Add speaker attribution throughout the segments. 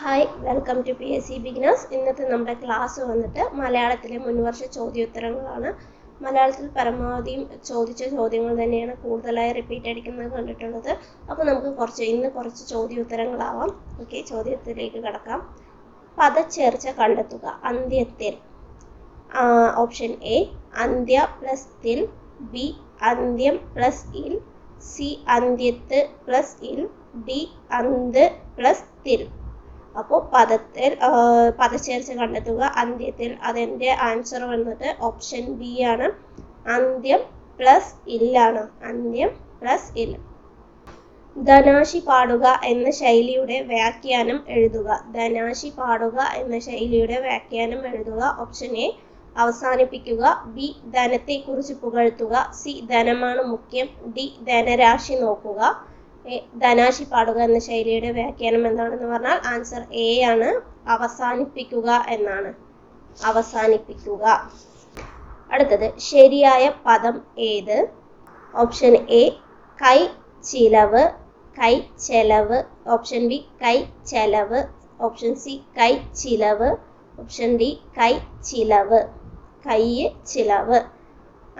Speaker 1: Hi, welcome to PSC beginners. ഇന്നത്തെ നമ്മുടെ class വന്നിട്ട് മലയാളത്തിലെ മുൻവർഷ ചോദ്യോത്തരങ്ങളാണ്. മലയാളത്തിൽ പരമാവധിയും ചോദിച്ച ചോദ്യങ്ങൾ തന്നെയാണ് കൂടുതലായി റിപ്പീറ്റ് അടിക്കുന്നത് കണ്ടിട്ടുള്ളത്. അപ്പോൾ നമുക്ക് ഇന്ന് കുറച്ച് ചോദ്യോത്തരങ്ങളാവാം. ഓക്കെ, ചോദ്യത്തിലേക്ക് കടക്കാം. പദച്ചേർച്ച കണ്ടെത്തുക. അന്ത്യത്തിൽ. ഓപ്ഷൻ എ അന്ത്യ പ്ലസ് ത്തിൽ, ബി അന്ത്യം പ്ലസ് ഇൽ, സി അന്ത്യത്ത് പ്ലസ് ഇൽ, ഡി അന്ത് പ്ലസ് ത്തിൽ. അപ്പോൾ പദച്ചേർച്ച കണ്ടെത്തുക അന്ത്യത്തിൽ. അതിൻ്റെ ആൻസർ വന്നിട്ട് ഓപ്ഷൻ ബി ആണ്, അന്ത്യം പ്ലസ് ഇല്ലാണ്. അന്ത്യം പ്ലസ് ഇൽ. ധനാശി പാടുക എന്ന ശൈലിയുടെ വ്യാഖ്യാനം എഴുതുക. ധനാശി പാടുക എന്ന ശൈലിയുടെ വ്യാഖ്യാനം എഴുതുക. ഓപ്ഷൻ എ അവസാനിപ്പിക്കുക, ബി ധനത്തെക്കുറിച്ച് പുകഴ്ത്തുക, സി ധനമാണ് മുഖ്യം, ഡി ധനരാശി നോക്കുക. ധനാശി പാടുക എന്ന ശൈലിയുടെ വ്യാഖ്യാനം എന്താണെന്ന് പറഞ്ഞാൽ ആൻസർ എ ആണ്, അവസാനിപ്പിക്കുക എന്നാണ്. അവസാനിപ്പിക്കുക. അടുത്തത് ശരിയായ പദം ഏത്? ഓപ്ഷൻ എ കൈ ചിലവ്, കൈ ചെലവ്. ഓപ്ഷൻ ബി കൈ ചെലവ്. ഓപ്ഷൻ സി കൈ ചിലവ്. ഓപ്ഷൻ ഡി കൈ ചിലവ്. കൈ ചിലവ്.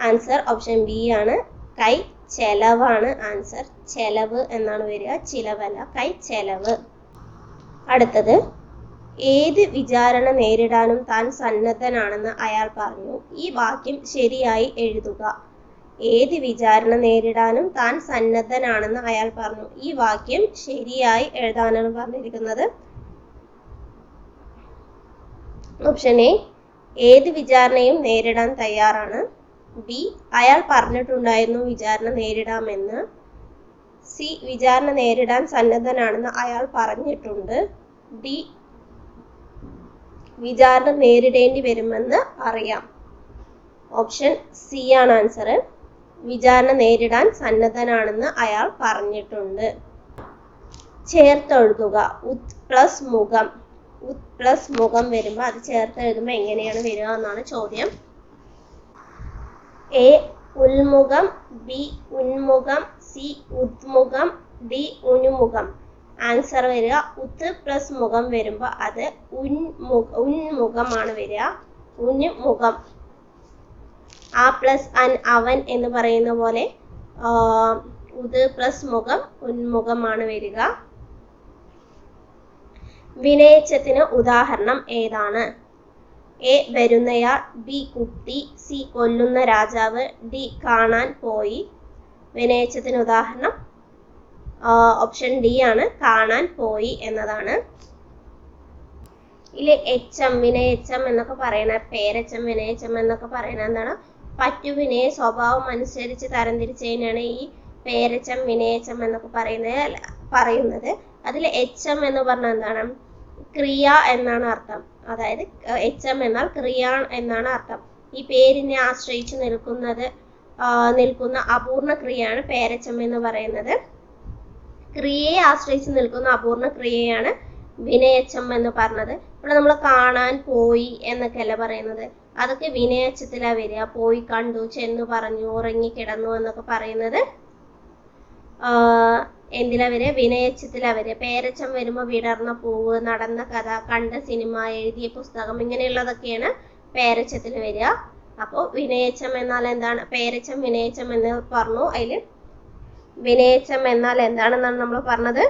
Speaker 1: ആൻസർ ഓപ്ഷൻ ബി ആണ്, കൈ ചെലവാണ് ആൻസർ. ചെലവ് എന്നാണ് വരിക, ചിലവല്ല. കൈ ചെലവ്. അടുത്തത് ഏത് വിചാരണ നേരിടാനും താൻ സന്നദ്ധനാണെന്ന് അയാൾ പറഞ്ഞു. ഈ വാക്യം ശരിയായി എഴുതുക. ഏത് വിചാരണ നേരിടാനും താൻ സന്നദ്ധനാണെന്ന് അയാൾ പറഞ്ഞു. ഈ വാക്യം ശരിയായി എഴുതാനാണ് പറഞ്ഞിരിക്കുന്നത്. ഓപ്ഷൻ എ ഏത് വിചാരണയും നേരിടാൻ തയ്യാറാണ്. ബി അയാൾ പറഞ്ഞിട്ടുണ്ടായിരുന്നു വിചാരണ നേരിടാമെന്ന്. സി വിചാരണ നേരിടാൻ സന്നദ്ധനാണെന്ന് അയാൾ പറഞ്ഞിട്ടുണ്ട്. ഡി വിചാരണ നേരിടേണ്ടി വരുമെന്ന് അറിയാം. ഓപ്ഷൻ സി ആണ് ആൻസർ. വിചാരണ നേരിടാൻ സന്നദ്ധനാണെന്ന് അയാൾ പറഞ്ഞിട്ടുണ്ട്. ചേർത്തെഴുതുക. ഉത് പ്ലസ് മുഖം. ഉത് പ്ലസ് മുഖം വരുമ്പോൾ അത് ചേർത്തെഴുതുമ്പോൾ എങ്ങനെയാണ് വരിക എന്നാണ് ചോദ്യം. എ ഉൽമുഖം, ബി ഉന്മുഖം, സി ഉദ്മുഖം, ഡി ഉന്മുഖം. ആൻസർ വരിക ഉത്ത് പ്ലസ് മുഖം വരുമ്പോൾ അത് ഉന്മുഖമാണ് വരിക. ഉന്മുഖം. ആ പ്ലസ് അൻ അവൻ എന്ന് പറയുന്ന പോലെ ഉത് പ്ലസ് മുഖം ഉന്മുഖമാണ് വരിക. വിനയച്ചത്തിന് ഉദാഹരണം ഏതാണ്? എ വരുന്നയാൾ, ബി കുട്ടി, സി കൊല്ലുന്ന രാജാവ്, ഡി കാണാൻ പോയി. വിനയച്ചത്തിന് ഉദാഹരണം ഓപ്ഷൻ ഡി ആണ്, കാണാൻ പോയി എന്നതാണ്. ഇതിൽ എച്ചം വിനയച്ചം എന്നൊക്കെ പറയണ, പേരച്ചം വിനയച്ചം എന്നൊക്കെ പറയണ എന്താണ്? പറ്റുവിനയ സ്വഭാവം അനുസരിച്ച് തരംതിരിച്ചതിനാണ് ഈ പേരച്ചം വിനയച്ചം എന്നൊക്കെ പറയുന്നത്. അതിൽ എച്ചം എന്ന് പറഞ്ഞാൽ എന്താണ്? ക്രിയ എന്നാണ് അർത്ഥം. അതായത് എച്ചം എന്നാൽ ക്രിയ എന്നാണ് അർത്ഥം. ഈ പേരിനെ ആശ്രയിച്ച് നിൽക്കുന്ന അപൂർണ ക്രിയയാണ് പേരച്ചം എന്ന് പറയുന്നത്. ക്രിയയെ ആശ്രയിച്ച് നിൽക്കുന്ന അപൂർണ ക്രിയയാണ് വിനയച്ചം എന്ന് പറഞ്ഞത്. ഇവിടെ നമ്മൾ കാണാൻ പോയി എന്നൊക്കെ അല്ല പറയുന്നത്, അതൊക്കെ വിനയച്ചത്തിലാ വരിക. പോയി കണ്ടു, ചെന്നു പറഞ്ഞു, ഉറങ്ങിക്കിടന്നു എന്നൊക്കെ പറയുന്നത് എന്തിലാ വരിക? വിനയച്ചത്തിലാ വരിക. പേരച്ചം വരുമ്പോൾ വിടർന്ന പൂവ്, നടന്ന കഥ, കണ്ട സിനിമ, എഴുതിയ പുസ്തകം, ഇങ്ങനെയുള്ളതൊക്കെയാണ് പേരച്ചത്തിൽ വരിക. അപ്പോൾ വിനയച്ചം എന്നാൽ എന്താണ്? പേരച്ചം വിനയച്ചം എന്ന് പറഞ്ഞു. അതിൽ വിനയച്ചം എന്നാൽ എന്താണെന്നാണ് നമ്മൾ പറഞ്ഞത്?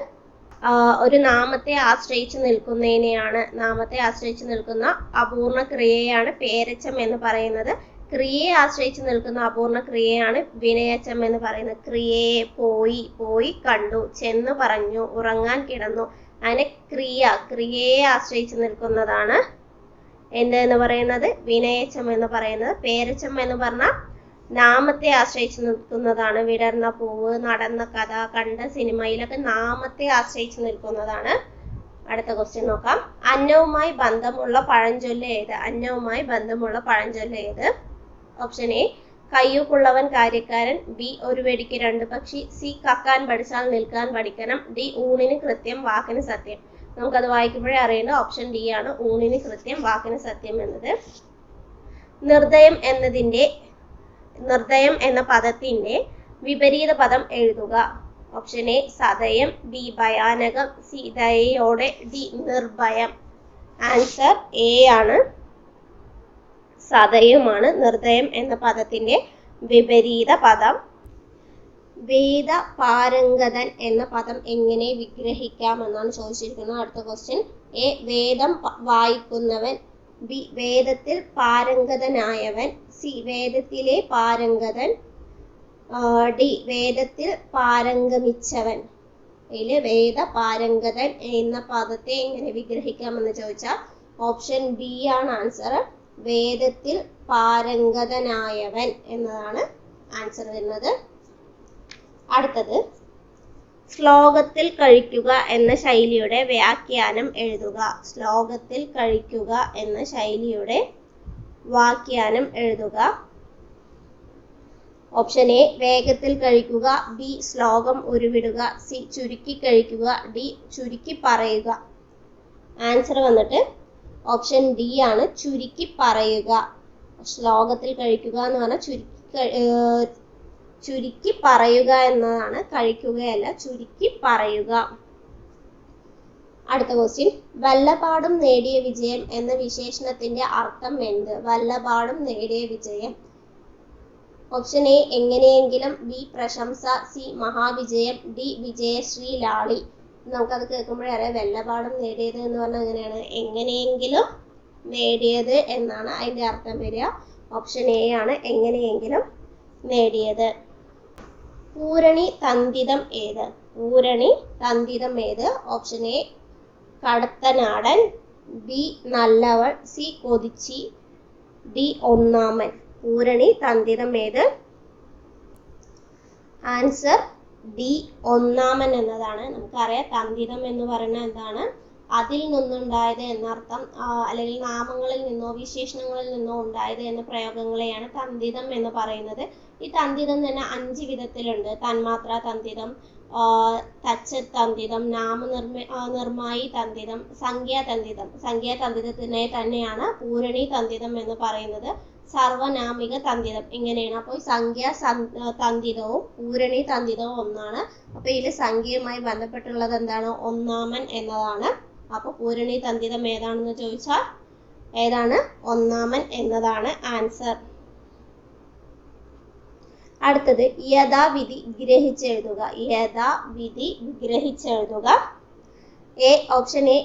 Speaker 1: ഒരു നാമത്തെ ആശ്രയിച്ച് നിൽക്കുന്നതിനെയാണ്, നാമത്തെ ആശ്രയിച്ച് നിൽക്കുന്ന അപൂർണ ക്രിയയാണ് പേരച്ചം എന്ന് പറയുന്നത്. ക്രിയയെ ആശ്രയിച്ച് നിൽക്കുന്ന അപൂർണ ക്രിയയാണ് വിനയച്ചം എന്ന് പറയുന്നത്. ക്രിയയെ പോയി കണ്ടു, ചെന്ന് പറഞ്ഞു, ഉറങ്ങാൻ കിടന്നു, അങ്ങനെ ക്രിയയെ ആശ്രയിച്ച് നിൽക്കുന്നതാണ് എന്തെന്ന് പറയുന്നത്? വിനയച്ചം എന്ന് പറയുന്നത്. പേരച്ചം എന്ന് പറഞ്ഞാൽ നാമത്തെ ആശ്രയിച്ച് നിൽക്കുന്നതാണ്. വിടർന്ന പൂവ്, നടന്ന കഥ, കണ്ട സിനിമയിലൊക്കെ നാമത്തെ ആശ്രയിച്ച് നിൽക്കുന്നതാണ്. അടുത്ത ക്വസ്റ്റ്യൻ നോക്കാം. അന്നവുമായി ബന്ധമുള്ള പഴഞ്ചൊല്ല് ഏത്? അന്നവുമായി ബന്ധമുള്ള പഴഞ്ചൊല്ല് ഏത്? ഓപ്ഷൻ എ കയ്യൂക്കുള്ളവൻ കാര്യക്കാരൻ, ബി ഒരു വെടിക്ക് രണ്ട് പക്ഷി, സി കക്കാൻ പഠിച്ചാൽ നിൽക്കാൻ പഠിക്കണം, ഡി ഊണിന് കൃത്യം വാക്കിന് സത്യം. നമുക്കത് വായിക്കുമ്പോഴേ അറിയേണ്ട ഓപ്ഷൻ ഡി ആണ്, ഊണിന് കൃത്യം വാക്കിന് സത്യം എന്നത്. നിർദ്ദയം എന്ന പദത്തിന്റെ വിപരീത പദം എഴുതുക. ഓപ്ഷൻ എ സതയം, ബി ഭയാനകം, സി ദയയോടെ, ഡി നിർഭയം. ആൻസർ എ ആണ്, സതയമാണ് നിർദയം എന്ന പദത്തിന്റെ വിപരീത പദം. വേദ പാരംഗതൻ എന്ന പദം എങ്ങനെ വിഗ്രഹിക്കാമെന്നാണ് ചോദിച്ചിരിക്കുന്നത്. അടുത്ത ക്വസ്റ്റ്യൻ. എ വേദം വായിക്കുന്നവൻ, ബി വേദത്തിൽ പാരംഗതനായവൻ, സി വേദത്തിലെ പാരംഗതൻ, ഡി വേദത്തിൽ പാരംഗമിച്ചവൻ. ഇതില് വേദ പാരംഗതൻ എന്ന പദത്തെ എങ്ങനെ വിഗ്രഹിക്കാമെന്ന് ചോദിച്ചാൽ ഓപ്ഷൻ ബി ആണ് ആൻസർ. വേദത്തിൽ പാരംഗതനായവൻ എന്നതാണ് ആൻസർ വരുന്നത്. അടുത്തത്, ശ്ലോകത്തിൽ കഴിക്കുക എന്ന ശൈലിയുടെ വ്യാഖ്യാനം എഴുതുക. ശ്ലോകത്തിൽ കഴിക്കുക എന്ന ശൈലിയുടെ വ്യാഖ്യാനം എഴുതുക. ഓപ്ഷൻ എ വേഗത്തിൽ കഴിക്കുക, ബി ശ്ലോകം ഉരുവിടുക, സി ചുരുക്കി കഴിക്കുക, ഡി ചുരുക്കി പറയുക. ആൻസർ വന്നിട്ട് ഓപ്ഷൻ ഡി ആണ്, ചുരുക്കി പറയുക. ശ്ലോകത്തിൽ കഴിക്കുക എന്ന് പറഞ്ഞാൽ ചുരുക്കി പറയുക എന്നതാണ്, കഴിക്കുകയല്ല, ചുരുക്കി പറയുക. അടുത്ത ക്വസ്റ്റ്യൻ. വല്ലപാടും നേടിയ വിജയം എന്ന വിശേഷണത്തിന്റെ അർത്ഥം എന്ത്? വല്ലപാടും നേടിയ വിജയം. ഓപ്ഷൻ എ എങ്ങനെയെങ്കിലും, ബി പ്രശംസ, സി മഹാവിജയം, ഡി വിജയശ്രീ ലാളി. നമുക്കത് കേൾക്കുമ്പോഴേ അറിയാം വല്ലപാടും നേടിയത് എന്ന് പറഞ്ഞാൽ എങ്ങനെയാണ്, എങ്ങനെയെങ്കിലും നേടിയത് എന്നാണ് അതിന്റെ അർത്ഥം വരിക. ഓപ്ഷൻ എ ആണ്, എങ്ങനെയെങ്കിലും നേടിയത്. പൂരണി തന്തിതം ഏത്? പൂരണി തന്തിതം ഏത്? ഓപ്ഷൻ എ കടത്തനാടൻ, ബി നല്ലവൾ, സി കൊതിച്ചി, ഡി ഒന്നാമൻ. പൂരണി തന്തിതം ഏത്? ആൻസർ ഡി ഒന്നാമൻ എന്നതാണ്. നമുക്കറിയാം തന്തിതം എന്ന് പറയുന്നത് എന്താണ്, അതിൽ നിന്നുണ്ടായത് എന്നർത്ഥം, അല്ലെങ്കിൽ നാമങ്ങളിൽ നിന്നോ വിശേഷണങ്ങളിൽ നിന്നോ ഉണ്ടായത് എന്ന പ്രയോഗങ്ങളെയാണ് തന്തിതം എന്ന് പറയുന്നത്. ഈ തന്തിതം തന്നെ 5 വിധത്തിലുണ്ട്. തന്മാത്ര തന്തിതം, തച്ചതന്തിതം, നിർമായി തന്തിതം, സംഖ്യാതന്തിതം. സംഖ്യാതന്തിതത്തിനെ തന്നെയാണ് പൂരണി തന്തിതം എന്ന് പറയുന്നത്. സർവനാമിക തന്തിതം ഇങ്ങനെയാണ്. അപ്പോൾ സംഖ്യാ തന്തിതവും പൂരണി തന്തിതവും ഒന്നാണ്. അപ്പൊ ഇതിൽ സംഖ്യയുമായി ബന്ധപ്പെട്ടുള്ളത് എന്താണ്? ഒന്നാമൻ എന്നതാണ്. അപ്പൊ പൂരണി തന്തിതം ഏതാണെന്ന് ചോദിച്ചാൽ ഏതാണ്? ഒന്നാമൻ എന്നതാണ് ആൻസർ. അടുത്തത്, യഥാവിധി ഗ്രഹിച്ചെഴുതുക. യഥാവിധി ഗ്രഹിച്ചെഴുതുക. ഓപ്ഷൻ എ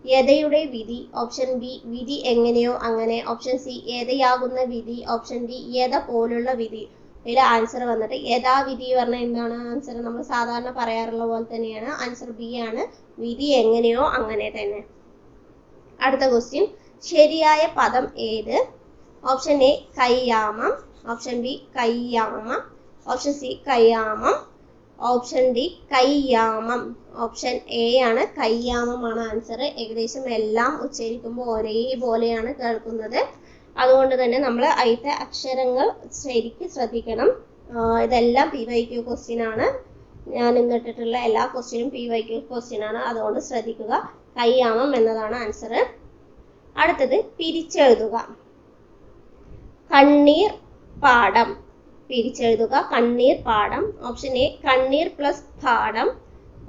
Speaker 1: യഥയുടെ വിധി, ഓപ്ഷൻ ബി വിധി എങ്ങനെയോ അങ്ങനെ, ഓപ്ഷൻ സി യഥയാകുന്ന വിധി, ഓപ്ഷൻ ഡി യഥ പോലുള്ള വിധി. ഇതിൽ ആൻസർ വന്നിട്ട് യഥാവിധി പറഞ്ഞാൽ എന്താണ് ആൻസർ? നമ്മൾ സാധാരണ പറയാറുള്ള പോലെ തന്നെയാണ്. ആൻസർ ബി ആണ്, വിധി എങ്ങനെയോ അങ്ങനെ തന്നെ. അടുത്ത ക്വസ്റ്റ്യൻ. ശരിയായ പദം ഏത്? ഓപ്ഷൻ എ കയ്യാമം, ഓപ്ഷൻ ബി കയ്യാമം, ഓപ്ഷൻ സി കയ്യാമം, ഓപ്ഷൻ ഡി കയ്യാമം. ഓപ്ഷൻ എ ആണ്, കയ്യാമമാണ് ആൻസർ. ഏകദേശം എല്ലാം ഉച്ചരിക്കുമ്പോൾ ഒരേപോലെയാണ് കേൾക്കുന്നത്. അതുകൊണ്ട് തന്നെ നമ്മൾ അതിന്റെ അക്ഷരങ്ങൾ ശരിക്കും ശ്രദ്ധിക്കണം. ഇതെല്ലാം PYQ ക്വസ്റ്റ്യൻ ആണ്. ഞാൻ ഇന്നിട്ടിട്ടുള്ള എല്ലാ ക്വസ്റ്റ്യനും PYQ ക്വസ്റ്റ്യൻ ആണ്. അതുകൊണ്ട് ശ്രദ്ധിക്കുക. കയ്യാമം എന്നതാണ് ആൻസർ. അടുത്തത്, പിരിച്ചെഴുതുക. കണ്ണീർ പാടം. പിരിച്ചെഴുതുക, കണ്ണീർ പാടം. ഓപ്ഷൻ എ കണ്ണീർ പ്ലസ് പാടം,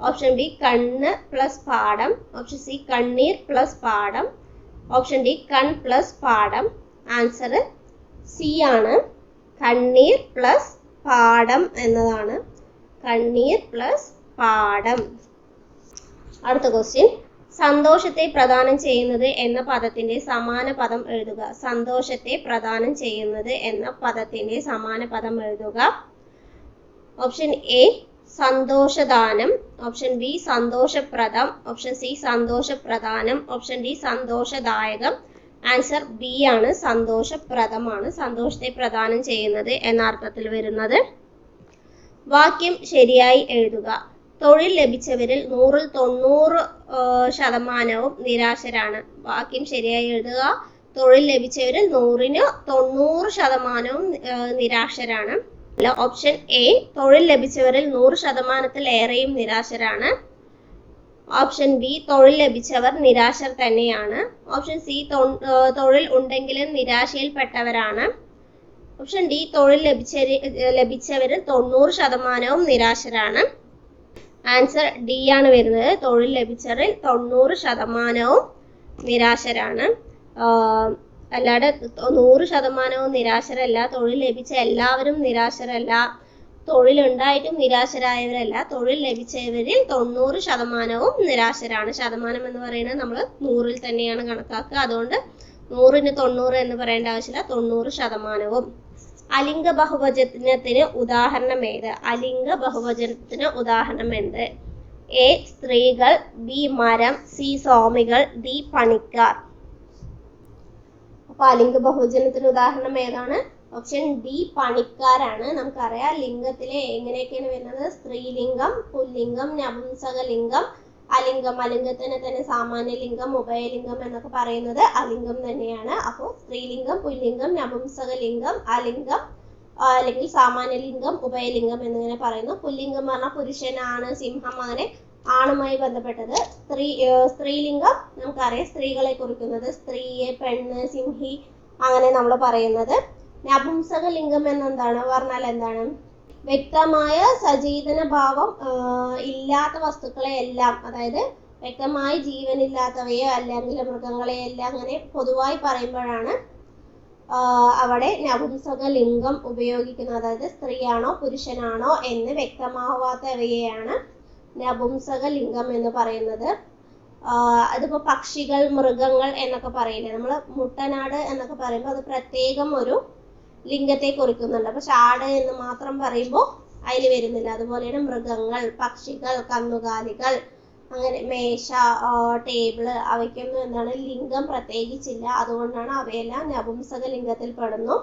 Speaker 1: ഓപ്ഷൻ ബി കണ്ണ് പ്ലസ് പാടം, ഓപ്ഷൻ സി കണ്ണീർ പ്ലസ് പാടം, ഓപ്ഷൻ ഡി കൺ പ്ലസ് പാടം. ആൻസർ സി ആണ്, കണ്ണീർ പ്ലസ് പാടം എന്നതാണ്. കണ്ണീർ പ്ലസ് പാടം. അടുത്ത ക്വസ്റ്റ്യൻ. സന്തോഷത്തെ പ്രദാനം ചെയ്യുന്നത് എന്ന പദത്തിന്റെ സമാന പദം എഴുതുക. സന്തോഷത്തെ പ്രദാനം ചെയ്യുന്നത് എന്ന പദത്തിന്റെ സമാന പദം എഴുതുക. ഓപ്ഷൻ എ സന്തോഷദാനം, ഓപ്ഷൻ ബി സന്തോഷപ്രദം, ഓപ്ഷൻ സി സന്തോഷപ്രദാനം, ഓപ്ഷൻ ഡി സന്തോഷദായകം. ആൻസർ ബി ആണ്, സന്തോഷപ്രദമാണ്. സന്തോഷത്തെ പ്രദാനം ചെയ്യുന്നത് എന്ന അർത്ഥത്തിൽ വരുന്നത്. വാക്യം ശരിയായി എഴുതുക. തൊഴിൽ ലഭിച്ചവരിൽ 100-ൽ 90% നിരാശരാണ്. വാക്യം ശരിയായി എഴുതുക. തൊഴിൽ ലഭിച്ചവരിൽ 100-ന് 90% നിരാശരാണ്. ഓപ്ഷൻ എ തൊഴിൽ ലഭിച്ചവരിൽ 100%-ലേറെയും നിരാശരാണ്. ഓപ്ഷൻ ബി തൊഴിൽ ലഭിച്ചവർ നിരാശർ തന്നെയാണ്. ഓപ്ഷൻ സി തൊഴിൽ ഉണ്ടെങ്കിലും നിരാശയിൽപ്പെട്ടവരാണ്. ഓപ്ഷൻ ഡി തൊഴിൽ ലഭിച്ചവരിൽ 90% നിരാശരാണ്. ആൻസർ ഡി ആണ് വരുന്നത്. തൊഴിൽ ലഭിച്ചവരിൽ 90% നിരാശരാണ്. അല്ലാതെ 100% നിരാശരല്ല. തൊഴിൽ ലഭിച്ച എല്ലാവരും നിരാശരല്ല. തൊഴിലുണ്ടായിട്ടും നിരാശരായവരല്ല. തൊഴിൽ ലഭിച്ചവരിൽ 90% നിരാശരാണ്. ശതമാനം എന്ന് പറയുന്നത് നമ്മൾ 100-ൽ തന്നെയാണ് കണക്കാക്കുക. അതുകൊണ്ട് 100-ന് 90 എന്ന് പറയേണ്ട ആവശ്യമില്ല. 90%. അലിംഗ ബഹുവചനത്തിന് ഉദാഹരണം ഏത്? അലിംഗ ബഹുവചനത്തിന് ഉദാഹരണം എന്ത്? എ സ്ത്രീകൾ, ബി മരം, സി സ്വാമികൾ, ഡി പണിക്കാർ. അപ്പൊ അലിംഗ ബഹുവചനത്തിന് ഉദാഹരണം ഏതാണ്? ഓപ്ഷൻ ഡി പണിക്കാരാണ്. നമുക്കറിയാം ലിംഗത്തിലെ എങ്ങനെയൊക്കെയാണ് വരുന്നത്? സ്ത്രീലിംഗം, പുല്ലിംഗം, നപുംസകലിംഗം, അലിംഗം. അലിംഗത്തിന് തന്നെ സാമാന്യലിംഗം, ഉഭയലിംഗം എന്നൊക്കെ പറയുന്നത് അലിംഗം തന്നെയാണ്. അപ്പോൾ സ്ത്രീലിംഗം, പുല്ലിംഗം, നപുംസകലിംഗം, അലിംഗം അല്ലെങ്കിൽ സാമാന്യലിംഗം, ഉഭയലിംഗം എന്നിങ്ങനെ പറയുന്നു. പുല്ലിംഗം പറഞ്ഞാൽ പുരുഷനാണ്, സിംഹം, അങ്ങനെ ആണുമായി ബന്ധപ്പെട്ടത്. സ്ത്രീലിംഗം നമുക്കറിയാം സ്ത്രീകളെ കുറിക്കുന്നത്. സ്ത്രീയെ, പെണ്ണ്, സിംഹി അങ്ങനെ നമ്മൾ പറയുന്നത്. നപുംസകലിംഗം എന്നെന്താണ് പറഞ്ഞാൽ എന്താണ്? വ്യക്തമായ സചേതന ഭാവം ഇല്ലാത്ത വസ്തുക്കളെ എല്ലാം, അതായത് വ്യക്തമായി ജീവനില്ലാത്തവയോ അല്ലെങ്കിൽ മൃഗങ്ങളെ എല്ലാം അങ്ങനെ പൊതുവായി പറയുമ്പോഴാണ് അവിടെ നപുംസകലിംഗം ഉപയോഗിക്കുന്നത്. അതായത് സ്ത്രീയാണോ പുരുഷനാണോ എന്ന് വ്യക്തമാവാത്തവയെയാണ് നപുംസകലിംഗം എന്ന് പറയുന്നത്. അതിപ്പോ പക്ഷികൾ, മൃഗങ്ങൾ എന്നൊക്കെ പറയില്ലേ നമ്മൾ? മുട്ടനാട് എന്നൊക്കെ പറയുമ്പോൾ അത് പ്രത്യേകം ഒരു ലിംഗത്തെ കുറിക്കുന്നുണ്ട്. പക്ഷെ ആട് എന്ന് മാത്രം പറയുമ്പോൾ അതിൽ വരുന്നില്ല. അതുപോലെയാണ് മൃഗങ്ങൾ, പക്ഷികൾ, കന്നുകാലികൾ, അങ്ങനെ മേശ, ടേബിള് അവയ്ക്കൊന്നും എന്താണ് ലിംഗം പ്രത്യേകിച്ചില്ല. അതുകൊണ്ടാണ് അവയെല്ലാം നപുംസകലിംഗത്തിൽ പെടുന്നു.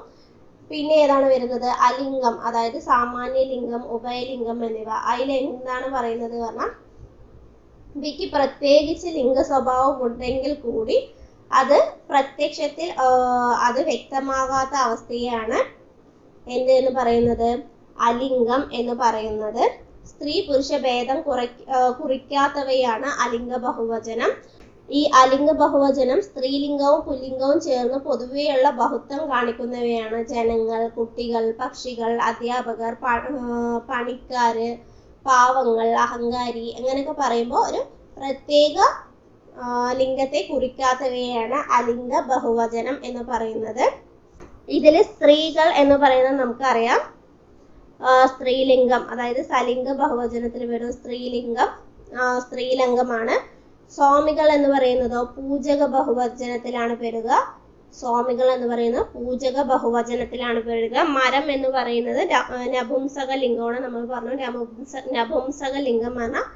Speaker 1: പിന്നെ ഏതാണ് വരുന്നത്? അലിംഗം, അതായത് സാമാന്യലിംഗം, ഉഭയലിംഗം എന്നിവ. അതിൽ എന്താണ് പറയുന്നത് പറഞ്ഞാൽ ഇവയ്ക്ക് പ്രത്യേകിച്ച് ലിംഗ സ്വഭാവം ഉണ്ടെങ്കിൽ കൂടി അത് പ്രത്യക്ഷത്തിൽ അത് വ്യക്തമാകാത്ത അവസ്ഥയാണ് എന്ത് എന്ന് പറയുന്നത്? അലിംഗം എന്ന് പറയുന്നത്. സ്ത്രീ പുരുഷ ഭേദം കുറിക്കാത്തവയാണ് അലിംഗ ബഹുവചനം. ഈ അലിംഗ ബഹുവചനം സ്ത്രീലിംഗവും പുല്ലിംഗവും ചേർന്ന് പൊതുവെയുള്ള ബഹുത്വം കാണിക്കുന്നവയാണ്. ജനങ്ങൾ, കുട്ടികൾ, പക്ഷികൾ, അധ്യാപകർ, പണിക്കാര്, പാവങ്ങൾ, അഹങ്കാരി അങ്ങനെയൊക്കെ പറയുമ്പോൾ ഒരു പ്രത്യേക ലിംഗത്തെ കുറിക്കാത്തവയാണ് അലിംഗ ബഹുവചനം എന്ന് പറയുന്നത്. ഇതിൽ സ്ത്രീകൾ എന്ന് പറയുന്നത് നമുക്കറിയാം സ്ത്രീലിംഗം, അതായത് സലിംഗ ബഹുവചനത്തിൽ വരുന്ന സ്ത്രീലിംഗം സ്ത്രീലിംഗമാണ്. സ്വാമികൾ എന്ന് പറയുന്നതോ പൂജക ബഹുവചനത്തിലാണ് പെടുക. സ്വാമികൾ എന്ന് പറയുന്നത് പൂജക ബഹുവചനത്തിലാണ് പെടുക. മരം എന്ന് പറയുന്നത് നപുംസകലിംഗമാണ്. നമ്മൾ പറഞ്ഞു നപുംസകലിംഗം പറഞ്ഞാൽ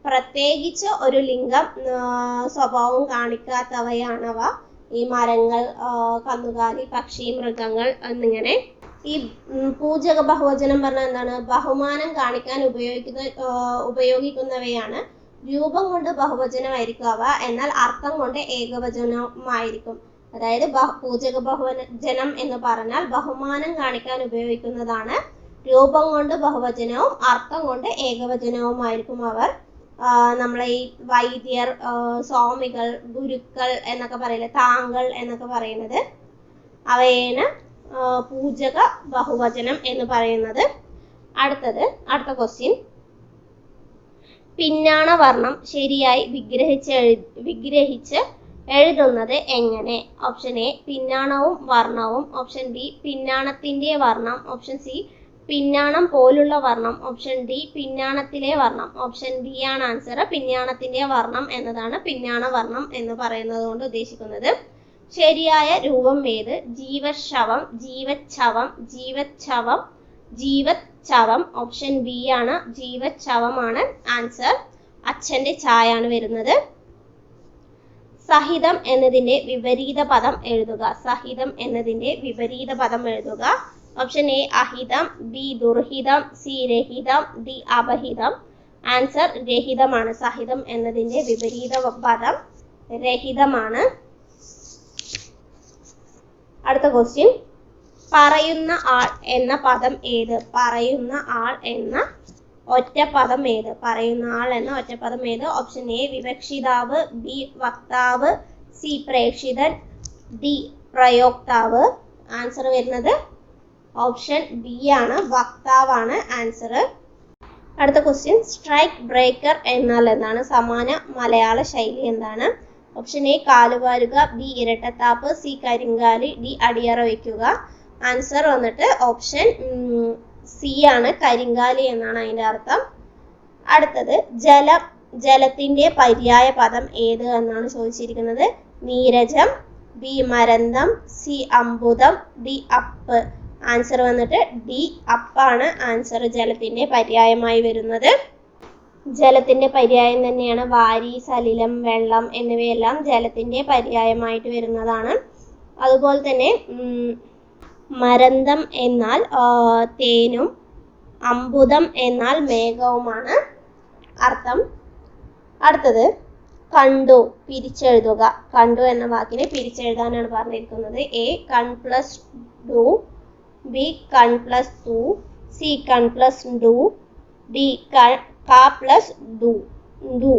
Speaker 1: പ്രത്യേകിച്ച് ഒരു ലിംഗം സ്വഭാവം കാണിക്കാത്തവയാണവ. ഈ മരങ്ങൾ, കന്നുകാലി, പക്ഷി, മൃഗങ്ങൾ എന്നിങ്ങനെ. ഈ പൂജക ബഹുവചനം പറഞ്ഞാൽ എന്താണ്? ബഹുമാനം കാണിക്കാൻ ഉപയോഗിക്കുന്നവയാണ്. രൂപം കൊണ്ട് ബഹുവചനമായിരിക്കും അവ, എന്നാൽ അർത്ഥം കൊണ്ട് ഏകവചനമായിരിക്കും. അതായത് പൂജക ബഹുവചനം എന്ന് പറഞ്ഞാൽ ബഹുമാനം കാണിക്കാൻ ഉപയോഗിക്കുന്നതാണ്. രൂപം കൊണ്ട് ബഹുവചനവും അർത്ഥം കൊണ്ട് ഏകവചനവുമായിരിക്കും അവർ. നമ്മളെ ഈ വൈദ്യർ, സ്വാമികൾ, ഗുരുക്കൾ എന്നൊക്കെ പറയില്ലേ, താങ്കൾ എന്നൊക്കെ പറയുന്നത് അവയാണ് പൂജക ബഹുവചനം എന്ന് പറയുന്നത്. അടുത്ത ക്വസ്റ്റ്യൻ. പിന്നാണ വർണ്ണം ശരിയായി വിഗ്രഹിച്ച് എഴുതുന്നത് എങ്ങനെ? ഓപ്ഷൻ എ പിന്നാണവും വർണ്ണവും, ഓപ്ഷൻ ബി പിന്നാണത്തിന്റെ വർണ്ണം, ഓപ്ഷൻ സി പിന്നാണം പോലുള്ള വർണ്ണം, ഓപ്ഷൻ ഡി പിന്നാണത്തിലെ വർണ്ണം. ഓപ്ഷൻ ബി ആണ് ആൻസർ. പിന്നാണത്തിന്റെ വർണ്ണം എന്നതാണ് പിന്നാണ വർണ്ണം എന്ന് പറയുന്നത് കൊണ്ട് ഉദ്ദേശിക്കുന്നത്. ശരിയായ രൂപം ഏത്? ജീവശവം, ജീവച്ഛവം, ജീവച്ഛവം, ജീവച്ഛവം. ഓപ്ഷൻ ബി ആണ്, ജീവച്ഛവമാണ് ആൻസർ. അച്ഛന്റെ ഛായാണ് വരുന്നത്. സഹിതം എന്നതിന്റെ വിപരീത പദം എഴുതുക. സഹിതം എന്നതിന്റെ വിപരീത പദം എഴുതുക. ഓപ്ഷൻ എ അഹിതം, ബി ദുർഹിതം, സി രഹിതം, ഡി അപഹിതം. ആൻസർ രഹിതമാണ്. സഹിതം എന്നതിന്റെ വിപരീത പദം രഹിതമാണ്. അടുത്ത ക്വസ്റ്റ്യൻ. പറയുന്ന ആൾ എന്ന പദം ഏത്? പറയുന്ന ആൾ എന്ന ഒറ്റപ്പദം ഏത്? പറയുന്ന ആൾ എന്ന ഒറ്റപ്പദം ഏത്? ഓപ്ഷൻ എ വിവക്ഷിതാവ്, ബി വക്താവ്, സി പ്രേക്ഷിതൻ, ഡി പ്രയോക്താവ്. ആൻസർ വരുന്നത് ഓപ്ഷൻ ബി ആണ്, വക്താവാണ് ആൻസർ. അടുത്ത ക്വസ്റ്റ്യൻ, സ്ട്രൈക്ക് ബ്രേക്കർ എന്നാൽ എന്താണ്? സമാന മലയാള ശൈലി എന്താണ്? ഓപ്ഷൻ എ കാലുവാരുക, ബി ഇരട്ടത്താപ്പ്, സി കരിങ്കാലി, ഡി അടിയറ വയ്ക്കുക. ആൻസർ വന്നിട്ട് ഓപ്ഷൻ സി ആണ്, കരിങ്കാലി എന്നാണ് അതിന്റെ അർത്ഥം. അടുത്തത്, ജലത്തിന്റെ പര്യായ പദം ഏത് എന്നാണ് ചോദിച്ചിരിക്കുന്നത്. നീരജം, ബി മരന്തം, സി അമ്പുതം, ഡി അപ്പ്. ആൻസർ വന്നിട്ട് ഡി അപ്പാണ് ആൻസർ, ജലത്തിന്റെ പര്യായമായി വരുന്നത്. ജലത്തിന്റെ പര്യായം തന്നെയാണ് വാരി, സലിലം, വെള്ളം എന്നിവയെല്ലാം ജലത്തിന്റെ പര്യായമായിട്ട് വരുന്നതാണ്. അതുപോലെ തന്നെ മരന്തം എന്നാൽ തേനും അമ്പുതം എന്നാൽ മേഘവുമാണ് അർത്ഥം. അടുത്തത്, കണ്ടു പിരിച്ചെഴുതുക. കണ്ടു എന്ന വാക്കിനെ പിരിച്ചെഴുതാനാണ് പറഞ്ഞിരിക്കുന്നത്. എ കൺ പ്ലസ് ഡു, ബി കൺ പ്ലസ് ടു, സി കൺ പ്ലസ് ഡു, ഡി ക പ്ലസ് ഡു.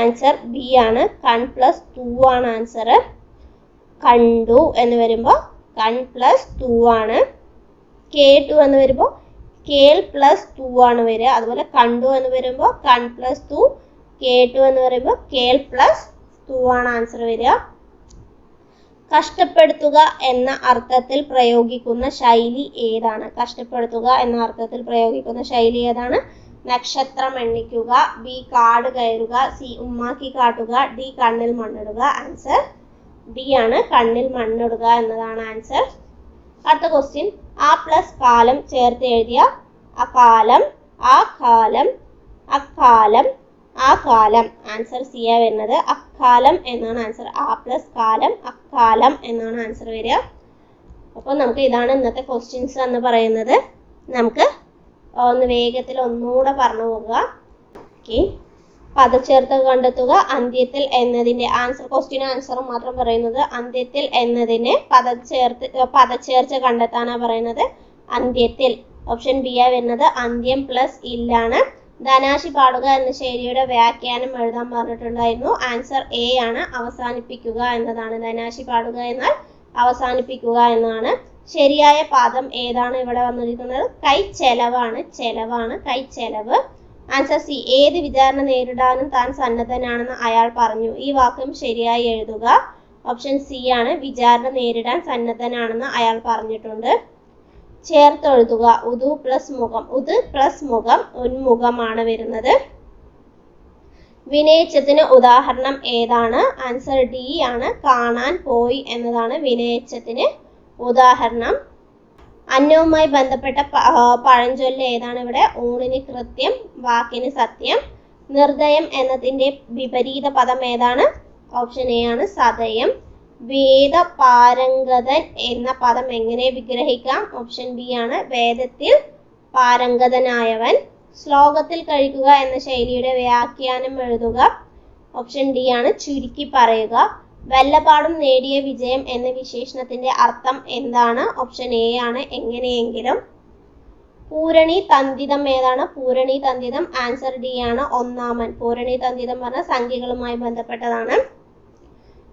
Speaker 1: ആൻസർ ബി ആണ്, കൺ പ്ലസ് ടു ആണ് ആൻസർ. കണ്ടു എന്ന് വരുമ്പോൾ കൺ പ്ലസ് ടു ആണ്. കേട്ടു എന്ന് വരുമ്പോൾ കേൾ പ്ലസ് ടു ആണ് വരിക. അതുപോലെ കണ്ടു എന്ന് വരുമ്പോൾ കൺ പ്ലസ് ടു, കേട്ടു എന്ന് പറയുമ്പോൾ കേൾ പ്ലസ് ടു ആണ് ആൻസർ വരിക. കഷ്ടപ്പെടുത്തുക എന്ന അർത്ഥത്തിൽ പ്രയോഗിക്കുന്ന ശൈലി ഏതാണ്? കഷ്ടപ്പെടുത്തുക എന്ന അർത്ഥത്തിൽ പ്രയോഗിക്കുന്ന ശൈലി ഏതാണ്? നക്ഷത്രം എണ്ണിക്കുക, ബി കാട് കയറുക, സി ഉമ്മാക്കി കാട്ടുക, ഡി കണ്ണിൽ മണ്ണിടുക. ആൻസർ ഡി ആണ്, കണ്ണിൽ മണ്ണിടുക എന്നതാണ് ആൻസർ. അടുത്ത ക്വസ്റ്റ്യൻ, ആ പ്ലസ് കാലം ചേർത്ത് എഴുതിയ അകാലം, ആ കാലം, അക്കാലം, ആ കാലം. ആൻസർ സി ആ വരുന്നത്, അക്കാലം എന്നാണ് ആൻസർ. ആ പ്ലസ് കാലം, അക്കാലം എന്നാണ് ആൻസർ വരിക. അപ്പോൾ നമുക്ക് ഇതാണ് ഇന്നത്തെ ക്വസ്റ്റ്യൻസ് എന്ന് പറയുന്നത്. നമുക്ക് ഒന്ന് വേഗത്തിൽ ഒന്നുകൂടെ പറഞ്ഞു പോകുക. ഓക്കെ, പദച്ചേർത്ത് കണ്ടെത്തുക. അന്ത്യത്തിൽ എന്നതിന്റെ ആൻസർ, ക്വസ്റ്റ്യൻ ആൻസറും മാത്രം പറയുന്നത്. അന്ത്യത്തിൽ എന്നതിന് പദച്ചേർച്ച കണ്ടെത്താനാണ് പറയുന്നത്. അന്ത്യത്തിൽ ഓപ്ഷൻ ബി ആ വരുന്നത്, അന്ത്യം പ്ലസ് ഇല്ലാണ്. ധനാശി പാടുക എന്ന ശൈലിയുടെ വ്യാഖ്യാനം എഴുതാൻ പറഞ്ഞിട്ടുണ്ടായിരുന്നു. ആൻസർ എ ആണ്, അവസാനിപ്പിക്കുക എന്നതാണ്. ധനാശി പാടുക എന്നാൽ അവസാനിപ്പിക്കുക എന്നാണ്. ശരിയായ പദം ഏതാണ് ഇവിടെ വന്നിരിക്കുന്നത്? കൈച്ചെലവാണ്, ചെലവാണ്, കൈച്ചെലവ്. ആൻസർ സി, ഏത് വിചാരണ നേരിടാനും താൻ സന്നദ്ധനാണെന്ന് അയാൾ പറഞ്ഞു. ഈ വാക്കും ശരിയായി എഴുതുക. ഓപ്ഷൻ സി ആണ്, വിചാരണ നേരിടാൻ സന്നദ്ധനാണെന്ന് അയാൾ പറഞ്ഞിട്ടുണ്ട്. ചേർത്തെഴുതുക. ഉദു പ്ലസ് മുഖം, ഉദ് പ്ലസ് മുഖം, ഉന്മുഖമാണ് വരുന്നത്. വിനയിച്ചതിന് ഉദാഹരണം ഏതാണ്? ആൻസർ ഡി ആണ്, കാണാൻ പോയി എന്നതാണ് വിനയിച്ചതിന് ഉദാഹരണം. അന്നവുമായി ബന്ധപ്പെട്ട പഴഞ്ചൊല്ല് ഏതാണ് ഇവിടെ? ഊണിന് കൃത്യം, വാക്കിന് സത്യം. നിർദ്ദയം എന്നതിന്റെ വിപരീത പദം ഏതാണ്? ഓപ്ഷൻ എ ആണ്, സദയം. വേദപാരംഗതൻ എന്ന പദം എങ്ങനെ വിഗ്രഹിക്കാം? ഓപ്ഷൻ ബി ആണ്, വേദത്തിൽ പാരംഗതനായവൻ. ശ്ലോകത്തിൽ കഴിക്കുക എന്ന ശൈലിയുടെ വ്യാഖ്യാനം എഴുതുക. ഓപ്ഷൻ ഡി ആണ്, ചുരുക്കി പറയുക. വല്ലപാടും നേടിയ വിജയം എന്ന വിശേഷണത്തിന്റെ അർത്ഥം എന്താണ്? ഓപ്ഷൻ എ ആണ്, എങ്ങനെയെങ്കിലും. പൂരണി തന്തിതം ഏതാണ്? പൂരണി തന്തിതം ആൻസർ ഡി ആണ്, ഒന്നാമൻ. പൂരണി തന്തിതം പറഞ്ഞ സംഖ്യകളുമായി ബന്ധപ്പെട്ടതാണ്.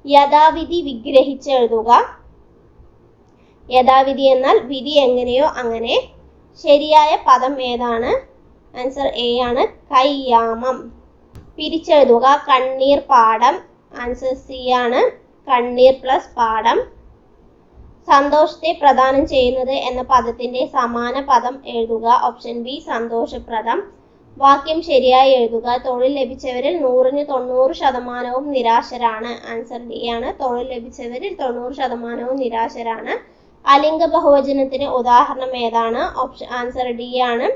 Speaker 1: യഥാവിധി വിഗ്രഹിച്ചെഴുതുക. യഥാവിധി എന്നാൽ വിധി എങ്ങനെയോ അങ്ങനെ. ശരിയായ പദം ഏതാണ്? ആൻസർ എ ആണ്, കയ്യാമം. പിരിച്ചെഴുതുക. കണ്ണീർ പാടം. ആൻസർ സി ആണ്, കണ്ണീർ പ്ലസ് പാടം. സന്തോഷത്തെ പ്രദാനം ചെയ്യുന്നത് എന്ന പദത്തിന്റെ സമാന പദം എഴുതുക. ഓപ്ഷൻ ബി, സന്തോഷപ്രദം. വാക്യം ശരിയായി എഴുതുക. തൊഴിൽ ലഭിച്ചവരിൽ 100% നിരാശരാണ്. ആൻസർ ഡി ആണ്, തൊഴിൽ ലഭിച്ചവരിൽ 90% നിരാശരാണ്. അലിംഗ ബഹുവചനത്തിന് ഉദാഹരണം ഏതാണ്? ആൻസർ ഡി ആണ്,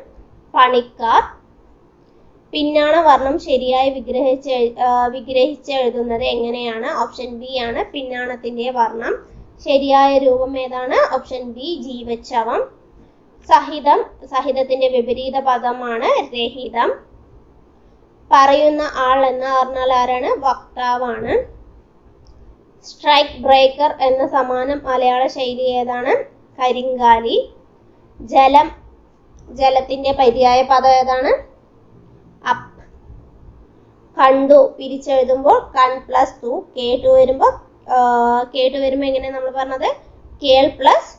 Speaker 1: പണിക്കാർ. പിന്നാണ വർണ്ണം ശരിയായി വിഗ്രഹിച്ചെഴുതുന്നത് എങ്ങനെയാണ്? ഓപ്ഷൻ ബി ആണ്, പിന്നാണത്തിന്റെ വർണ്ണം. ശരിയായ രൂപം ഏതാണ്? ഓപ്ഷൻ ബി, ജീവച്ഛവം. സഹിതം, സഹിതത്തിന്റെ വിപരീത പദമാണ് രഹിതം. പറയുന്ന ആൾ എന്ന് പറഞ്ഞാൽ ആരാണ്? വക്താവാണ്. സ്ട്രൈക്ക് ബ്രേക്കർ എന്ന സമാനം മലയാള ശൈലി ഏതാണ്? കരിങ്കാലി. ജലം, ജലത്തിന്റെ പര്യായ പദം ഏതാണ്? അപ്പ്. കണ്ടു പിരിച്ചെഴുതുമ്പോൾ കൺ പ്ലസ് ടു. കേട്ടു വരുമ്പോൾ എങ്ങനെ നമ്മൾ പറഞ്ഞത്? കേൾ പ്ലസ്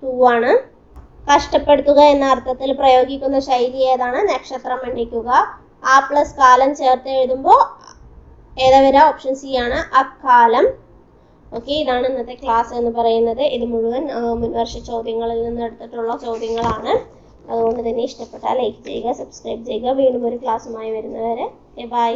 Speaker 1: ടു ആണ്. കഷ്ടപ്പെടുത്തുക എന്ന അർത്ഥത്തിൽ പ്രയോഗിക്കുന്ന ശൈലി ഏതാണ്? നക്ഷത്രം എണ്ണിക്കുക. ആ പ്ലസ് കാലം ചേർത്ത് എഴുതുമ്പോൾ ഏതാ വരിക? ഓപ്ഷൻ സി ആണ്, അക്കാലം. ഓക്കെ, ഇതാണ് ഇന്നത്തെ ക്ലാസ് എന്ന് പറയുന്നത്. ഇത് മുഴുവൻ മുൻവർഷ ചോദ്യങ്ങളിൽ നിന്ന് എടുത്തിട്ടുള്ള ചോദ്യങ്ങളാണ്. അതുകൊണ്ട് തന്നെ ഇഷ്ടപ്പെട്ടാൽ ലൈക്ക് ചെയ്യുക, സബ്സ്ക്രൈബ് ചെയ്യുക. വീണ്ടും ഒരു ക്ലാസ്സുമായി വരുന്നവരെ ബൈ.